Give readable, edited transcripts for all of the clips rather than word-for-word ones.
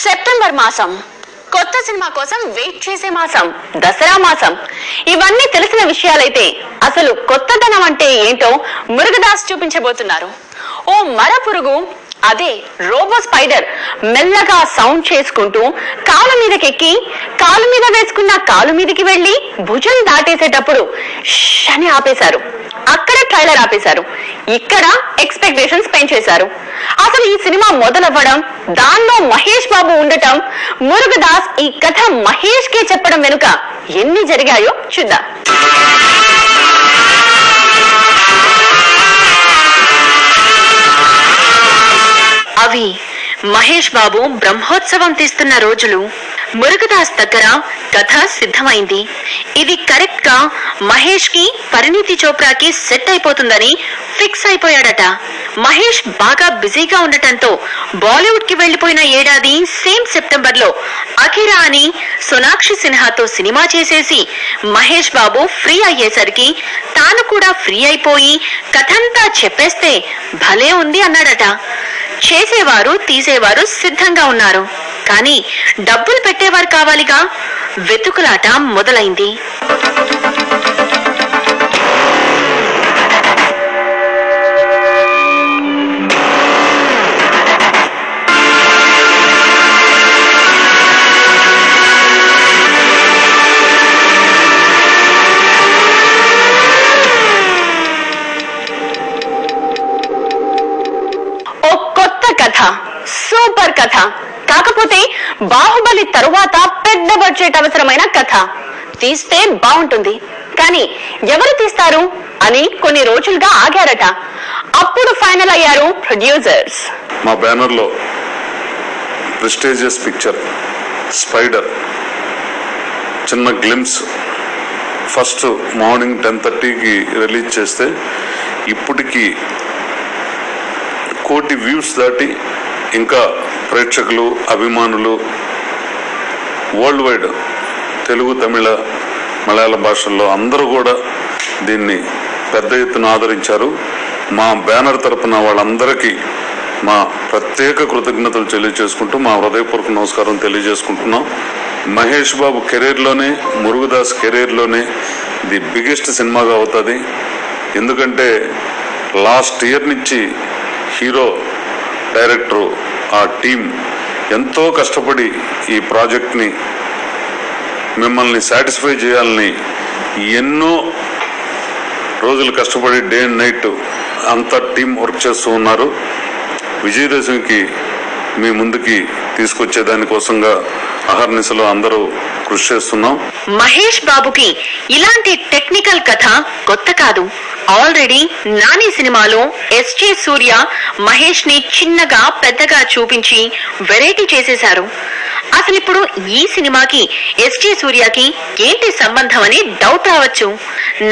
September మాసం కొత్త cinema కోసం వెయిట్ చేసే మాసం, దసరా మాసం. ఇవన్నీ తెలిసిన విషయాలైతే అసలు కొత్తదనం అంటే ఏంటో మురుగదాస్ చూపించబోతున్నారు. ఓ మర పురుగు, అదే రోబో స్పైడర్, మెల్లగా సౌండ్ చేసుకుంటూ కాలు మీదకెక్కి కాలు మీద వేసుకున్న కాలు మీదకి వెళ్లి భుజం దాటేసేటప్పుడు అని ఆపేశారు. అక్కడ ట్రైలర్ ఆపేశారు, ఇక్కడ ఎక్స్పెక్టేషన్స్ పెంచేశారు. అసలు ఈ సినిమా మొదలవ్వడం, దానిలో మహేష్ బాబు ఉండటం, మురుగదాస్ ఈ కథ మహేష్ కే చెప్పడం వెనుక ఎన్ని జరిగాయో చూద్దాం. అవి మహేష్ బాబు బ్రహ్మోత్సవం తీస్తున్న రోజులు. మురుగదాస్ దగ్గర కథ సిద్ధమైంది. ఇది కరెక్ట్ గా మహేష్ కి పరిణీతి చోప్రాకి సెట్ అయిపోతుందని ఫిక్స్ అయిపోయాడట. మహేష్ బాగా బిజీగా ఉండటంతో బాలీవుడ్ కి వెళ్లిపోయిన ఏడాది సేమ్ సెప్టెంబర్ లో అఖిరా అని సోనాక్షి సిన్హాతో సినిమా చేసేసి మహేష్ బాబు ఫ్రీ అయ్యేసరికి తాను కూడా ఫ్రీ అయిపోయి కథంతా చెప్పేస్తే భలే ఉంది అన్నాడట. చేసేవారు తీసేవారు సిద్ధంగా ఉన్నారు, కానీ డబ్బులు పెట్టేవారు కావాలిగా. వెతుకులాట మొదలైంది. ఓ కొత్త కథ, సూపర్ కథ. కాకపోతే బాహుబలి తరువాత పెద్ద బడ్జెట్ అవసరమైన కథ తీస్తే బాగుంటుంది, కానీ ఎవరు తీస్తారు అని కొన్ని రోజులుగా ఆగారట. అప్పుడు ఫైనల్ అయ్యారు ప్రొడ్యూసర్స్. మా బ్యానర్ లో ప్రెస్టీజియస్ పిక్చర్ స్పైడర్ చిన్న గ్లిమ్స్ ఫస్ట్ మార్నింగ్ 10:30కి రిలీజ్ చేస్తే ఇప్పటికి 1 కోటి వ్యూస్ దాటి ఇంకా ప్రేక్షకులు, అభిమానులు వరల్డ్ వైడ్ తెలుగు, తమిళ, మలయాళ భాషల్లో అందరూ కూడా దీన్ని పెద్ద ఎత్తున ఆదరించారు. మా బ్యానర్ తరపున వాళ్ళందరికీ మా ప్రత్యేక కృతజ్ఞతలు తెలియజేసుకుంటూ మా హృదయపూర్వక నమస్కారం తెలియజేసుకుంటున్నాం. మహేష్ బాబు కెరీర్లోనే, మురుగదాస్ కెరీర్లోనే ది బిగ్గెస్ట్ సినిమాగా అవుతుంది. ఎందుకంటే లాస్ట్ ఇయర్ నుంచి హీరో, డైరెక్టరు, ఆ టీం ఎంతో కష్టపడి ఈ ప్రాజెక్ట్ని మిమ్మల్ని సాటిస్ఫై చేయాలని ఎన్నో రోజులు కష్టపడి డే అండ్ నైట్ అంతా టీం వర్క్ చేస్తూ ఉన్నారు. విజయదశమికి మీ ముందుకి తీసుకొచ్చే దానికోసంగా అహర్నిశలో అందరూ కృషి చేస్తున్నాం. మహేష్ బాబుకి ఇలాంటి టెక్నికల్ కథ కొత్త కాదు. ఆల్రెడీ నాని సినిమాలో ఎస్జే సూర్య మహేష్ ని చిన్నగా పెద్దగా చూపించి వెరైటీ చేసేశారు. అసలు ఇప్పుడు ఈ సినిమాకి ఎస్జే సూర్యకి ఏంటి సంబంధం అని డౌట్ రావచ్చు.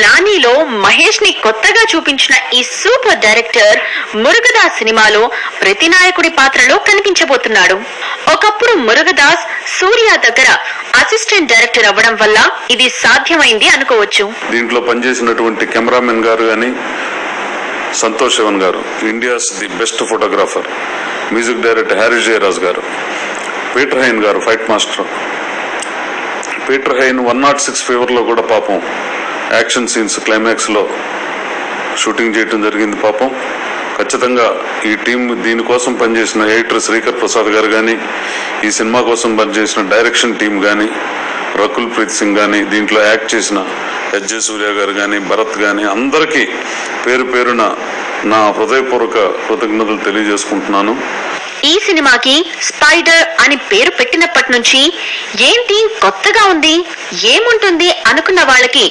నానిలో మహేష్ ని కొత్తగా చూపించిన ఈ సూపర్ డైరెక్టర్ మురుగదాస్ సినిమాలో ప్రతినాయకుడి పాత్రలో కనిపించబోతున్నాడు. ఒకప్పుడు మురుగదాస్ సూర్య దగ్గర అసిస్టెంట్ డైరెక్టర్ అవ్వడం వల్ల ఇది సాధ్యమైంది అనుకోవచ్చు. దీంట్లో పనిచేసినటువంటి కెమెరామెన్ గారు గాని, సంతోష్ శివన్ గారు, India's the best photographer, music director Harry Jayaraj గారు, పీటర్ హైన్ గారు ఫైట్ మాస్టర్. పీటర్ హైన్ 106 ఫీవర్ లో కూడా పాపం యాక్షన్ సీన్స్ క్లైమాక్స్ లో షూటింగ్ చేయడం జరిగింది. పాపం ఖచ్చితంగా ఈ టీం దీనికోసం పనిచేసిన ఎడిటర్ శ్రీకర్ ప్రసాద్ గారు కానీ, ఈ సినిమా కోసం పనిచేసిన డైరెక్షన్ టీం కానీ, రకుల్ ప్రీత్ సింగ్ కానీ, దీంట్లో యాక్ట్ చేసిన ఎస్జే సూర్య గారు కానీ, భరత్ కానీ, అందరికీ పేరు పేరున నా హృదయపూర్వక కృతజ్ఞతలు తెలియజేసుకుంటున్నాను. ఈ సినిమాకి స్పైడర్ అని పేరు పెట్టినప్పటి నుంచి ఏంటి కొత్తగా ఉంది, ఏముంటుంది అనుకున్న వాళ్ళకి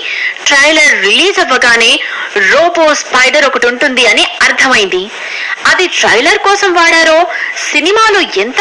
ట్రైలర్ రిలీజ్ అవ్వగానే రోబో స్పైడర్ ఒకటి ఉంటుంది అని అర్థమైంది. అది ట్రైలర్ కోసం వాడారో సినిమాలో ఎంత